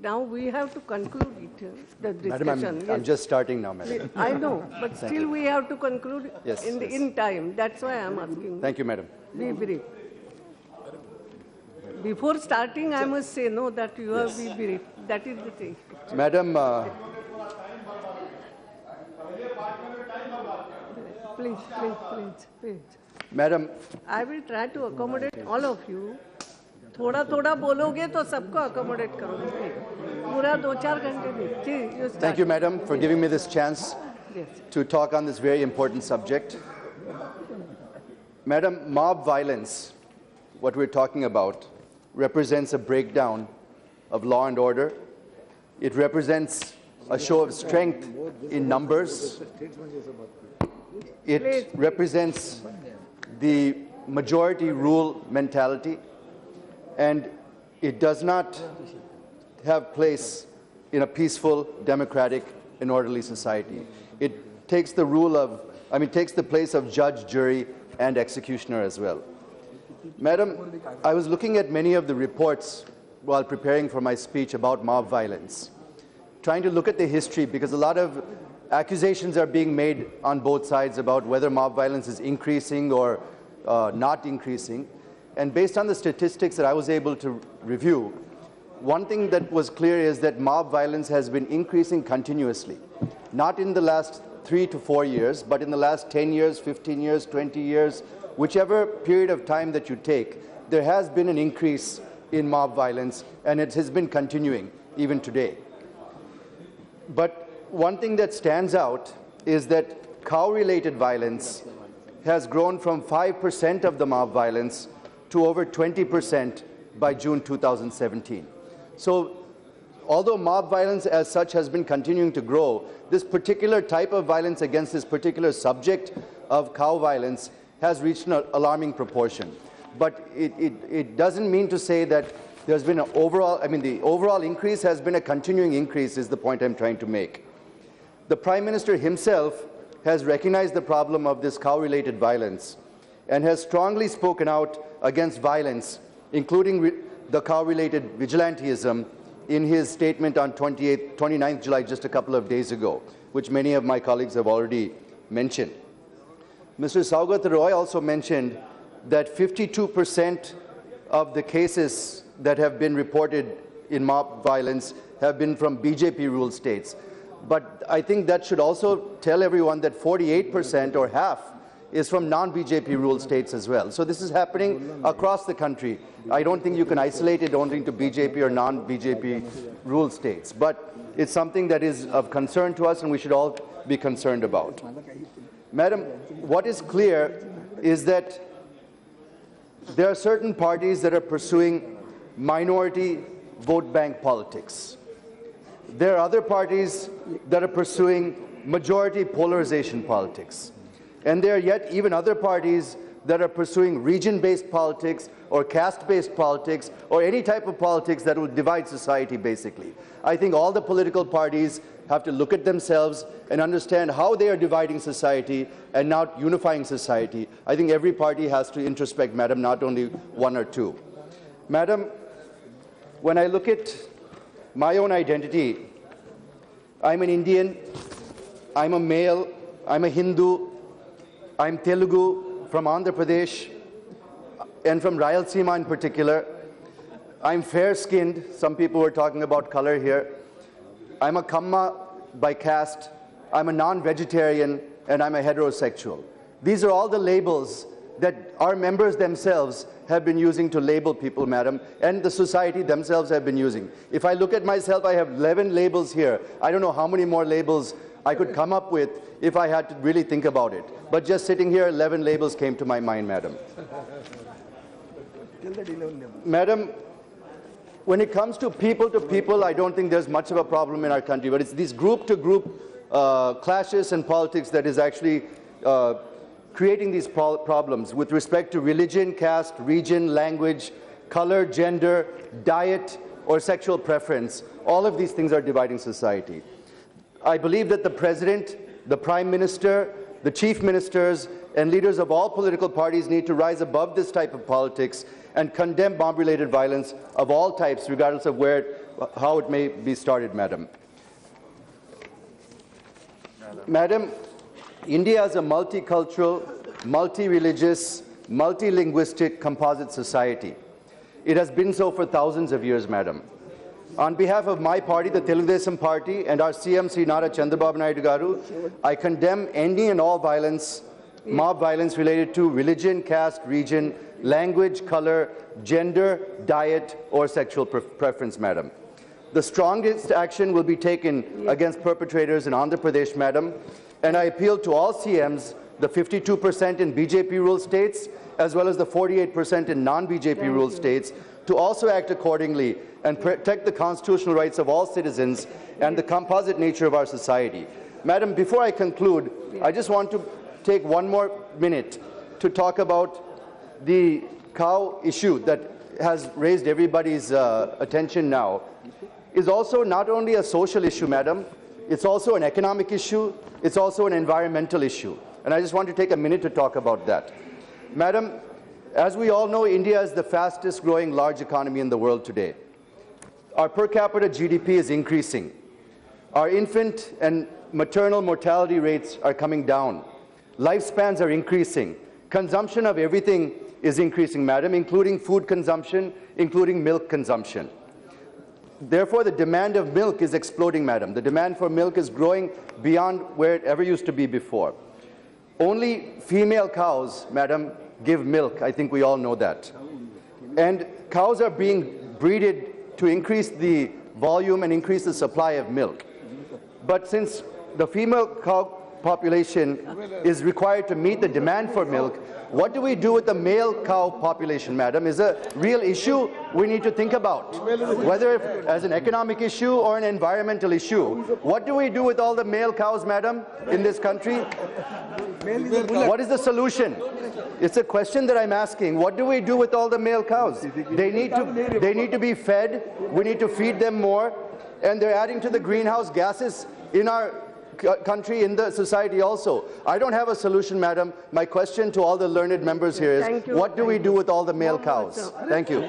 Now we have to conclude it, the discussion. Madam, I'm just starting now, madam. I know, but still we have to conclude Yes, in time. That's why I'm asking. Thank you, madam. Be brief. Before starting, I must say no, that you have to be brief. That is the thing. Madam, please. madam, I will try to accommodate all of you. थोड़ा बोलोगे तो सबको accommodate करोगे. पूरा 2-4 घंटे नहीं. Thank you, madam, for giving me this chance to talk on this very important subject. Madam, mob violence, what we're talking about, represents a breakdown of law and order. It represents a show of strength in numbers. It represents the majority rule mentality, and it does not have place in a peaceful, democratic, and orderly society. It takes the takes the place of judge, jury, and executioner as well. Madam, I was looking at many of the reports while preparing for my speech about mob violence, trying to look at the history, because a lot of accusations are being made on both sides about whether mob violence is increasing or not increasing. And based on the statistics that I was able to review, one thing that was clear is that mob violence has been increasing continuously, not in the last 3 to 4 years, but in the last 10 years, 15 years, 20 years, whichever period of time that you take, there has been an increase in mob violence, and it has been continuing even today. But one thing that stands out is that cow-related violence has grown from 5% of the mob violence to over 20% by June 2017. So, although mob violence as such has been continuing to grow, this particular type of violence against this particular subject of cow violence has reached an alarming proportion. But it doesn't mean to say that there's been an overall, the overall increase has been a continuing increase, is the point I'm trying to make. The Prime Minister himself has recognized the problem of this cow-related violence and has strongly spoken out against violence, including the cow-related vigilantism, in his statement on 29th July, just a couple of days ago, which many of my colleagues have already mentioned. Mr. Saugat Roy also mentioned that 52% of the cases that have been reported in mob violence have been from BJP-ruled states. But I think that should also tell everyone that 48%, or half, is from non-BJP-ruled states as well. So this is happening across the country. I don't think you can isolate it only to BJP or non-BJP-ruled states. But it's something that is of concern to us, and we should all be concerned about. Madam, what is clear is that there are certain parties that are pursuing minority vote bank politics. There are other parties that are pursuing majority polarization politics. And there are yet even other parties that are pursuing region-based politics or caste-based politics or any type of politics that will divide society, basically. I think all the political parties have to look at themselves and understand how they are dividing society and not unifying society. I think every party has to introspect, madam, not only one or two. Madam, when I look at my own identity, I'm an Indian, I'm a male, I'm a Hindu, I'm Telugu from Andhra Pradesh and from Rayalaseema in particular. I'm fair-skinned. Some people were talking about color here. I'm a Kamma by caste. I'm a non-vegetarian, and I'm a heterosexual. These are all the labels that our members themselves have been using to label people, madam, and the society themselves have been using. If I look at myself, I have 11 labels here. I don't know how many more labels I could come up with if I had to really think about it. But just sitting here, 11 labels came to my mind, madam. Madam, when it comes to people, I don't think there's much of a problem in our country, but it's these group-to-group clashes and politics that is actually creating these problems with respect to religion, caste, region, language, color, gender, diet, or sexual preference. All of these things are dividing society. I believe that the President, the Prime Minister, the Chief Ministers, and leaders of all political parties need to rise above this type of politics and condemn mob-related violence of all types, regardless of where how it may be started, Madam. Madam, India is a multicultural, multi-religious, multilinguistic composite society. It has been so for thousands of years, Madam. On behalf of my party, the Telugu Desam Party, and our CM Sri Nara Chandrababu Naidu Garu, I condemn any and all violence, mob violence related to religion, caste, region, language, color, gender, diet, or sexual preference, Madam. The strongest action will be taken against perpetrators in Andhra Pradesh, Madam, and I appeal to all CMs, the 52% in BJP-ruled states, as well as the 48% in non-BJP-ruled states, to also act accordingly and protect the constitutional rights of all citizens and the composite nature of our society. Madam, before I conclude, I just want to take one more minute to talk about the cow issue that has raised everybody's attention now. Is also not only a social issue, Madam, it's also an economic issue, it's also an environmental issue. And I just want to take a minute to talk about that. Madam, as we all know, India is the fastest growing large economy in the world today. Our per capita GDP is increasing. Our infant and maternal mortality rates are coming down. Lifespans are increasing. Consumption of everything is increasing, Madam, including food consumption, including milk consumption. Therefore, the demand of milk is exploding, Madam. The demand for milk is growing beyond where it ever used to be before. Only female cows, Madam, give milk. I think we all know that. And cows are being breeded to increase the volume and increase the supply of milk. But since the female cow population is required to meet the demand for milk, what do we do with the male cow population, Madam, is a real issue we need to think about. Whether as an economic issue or an environmental issue. What do we do with all the male cows, Madam, in this country? What is the solution? It's a question that I'm asking. What do we do with all the male cows? They need to be fed. We need to feed them more. And they're adding to the greenhouse gases in our country, in the society also. I don't have a solution, Madam. My question to all the learned members here is, what do we do with all the male cows? Thank you.